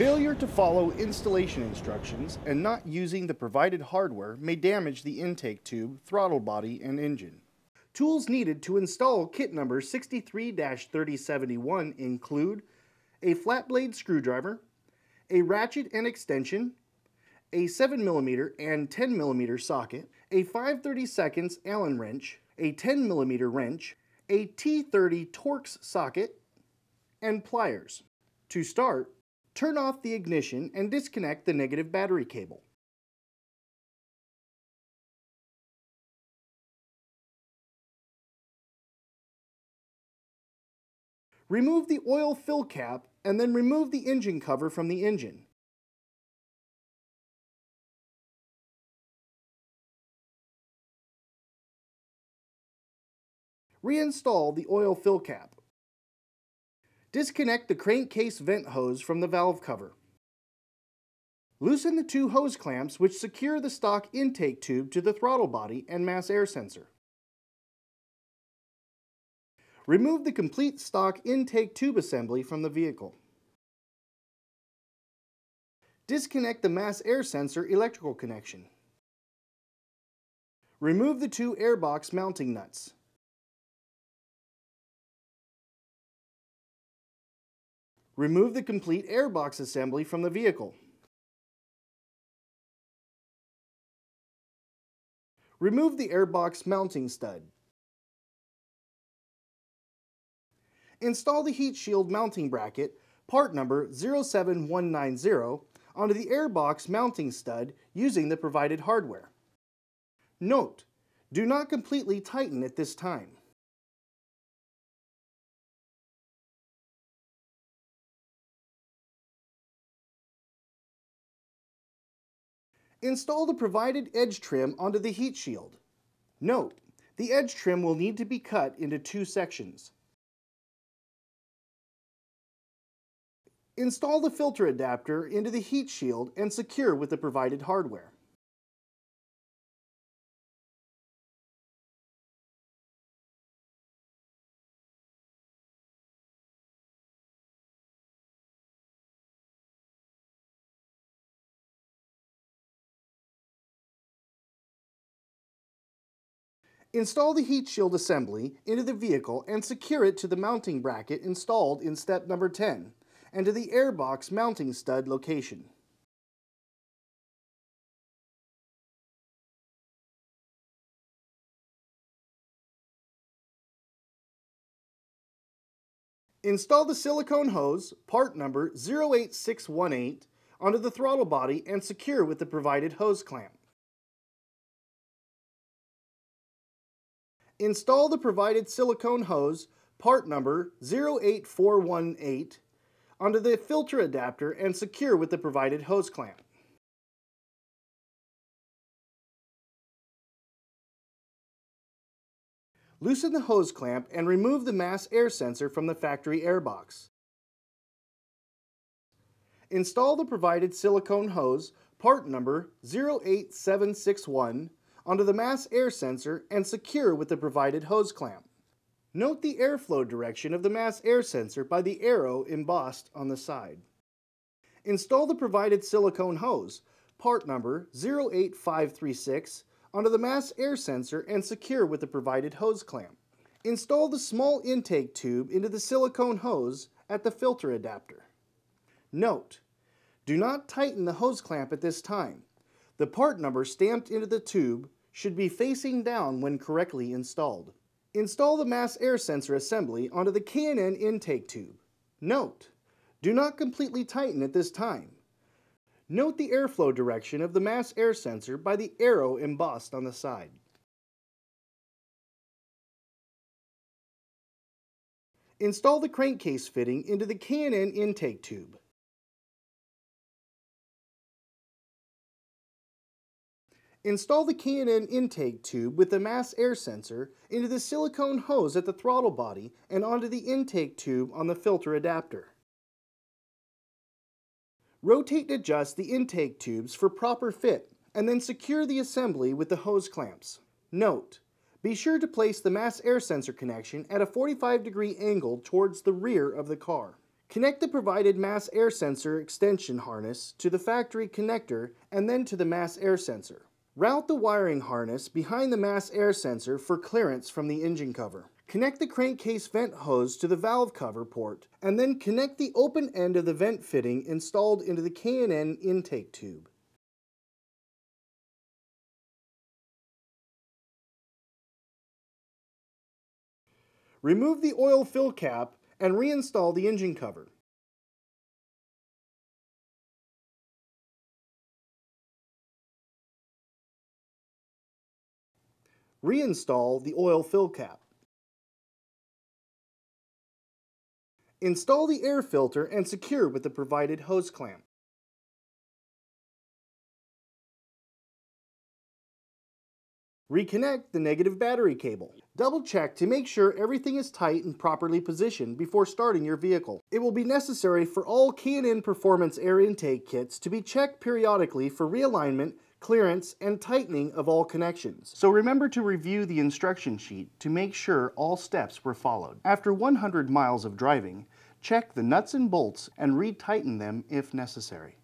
Failure to follow installation instructions and not using the provided hardware may damage the intake tube, throttle body, and engine. Tools needed to install kit number 63-3071 include a flat blade screwdriver, a ratchet and extension, a 7mm and 10mm socket, a 5/32 Allen wrench, a 10mm wrench, a T30 Torx socket, and pliers. To start, turn off the ignition and disconnect the negative battery cable. Remove the oil fill cap and then remove the engine cover from the engine. Reinstall the oil fill cap. Disconnect the crankcase vent hose from the valve cover. Loosen the two hose clamps which secure the stock intake tube to the throttle body and mass air sensor. Remove the complete stock intake tube assembly from the vehicle. Disconnect the mass air sensor electrical connection. Remove the two airbox mounting nuts. Remove the complete airbox assembly from the vehicle. Remove the airbox mounting stud. Install the heat shield mounting bracket, part number 07190, onto the airbox mounting stud using the provided hardware. Note: do not completely tighten at this time. Install the provided edge trim onto the heat shield. Note: the edge trim will need to be cut into two sections. Install the filter adapter into the heat shield and secure with the provided hardware. Install the heat shield assembly into the vehicle and secure it to the mounting bracket installed in step number 10 and to the airbox mounting stud location. Install the silicone hose, part number 08618, onto the throttle body and secure with the provided hose clamp. Install the provided silicone hose, part number 08418, onto the filter adapter and secure with the provided hose clamp. Loosen the hose clamp and remove the mass air sensor from the factory airbox. Install the provided silicone hose, part number 08761, onto the mass air sensor and secure with the provided hose clamp. Note the airflow direction of the mass air sensor by the arrow embossed on the side. Install the provided silicone hose, part number 08536, onto the mass air sensor and secure with the provided hose clamp. Install the small intake tube into the silicone hose at the filter adapter. Note: do not tighten the hose clamp at this time. The part number stamped into the tube should be facing down when correctly installed. Install the mass air sensor assembly onto the K&N intake tube. Note: do not completely tighten at this time. Note the airflow direction of the mass air sensor by the arrow embossed on the side. Install the crankcase fitting into the K&N intake tube. Install the K&N intake tube with the mass air sensor into the silicone hose at the throttle body and onto the intake tube on the filter adapter. Rotate and adjust the intake tubes for proper fit and then secure the assembly with the hose clamps. Note: be sure to place the mass air sensor connection at a 45-degree angle towards the rear of the car. Connect the provided mass air sensor extension harness to the factory connector and then to the mass air sensor. Route the wiring harness behind the mass air sensor for clearance from the engine cover. Connect the crankcase vent hose to the valve cover port and then connect the open end of the vent fitting installed into the K&N intake tube. Remove the oil fill cap and reinstall the engine cover. Reinstall the oil fill cap. Install the air filter and secure with the provided hose clamp. Reconnect the negative battery cable. Double check to make sure everything is tight and properly positioned before starting your vehicle. It will be necessary for all K&N Performance air intake kits to be checked periodically for realignment, clearance, and tightening of all connections. So remember to review the instruction sheet to make sure all steps were followed. After 100 miles of driving, check the nuts and bolts and retighten them if necessary.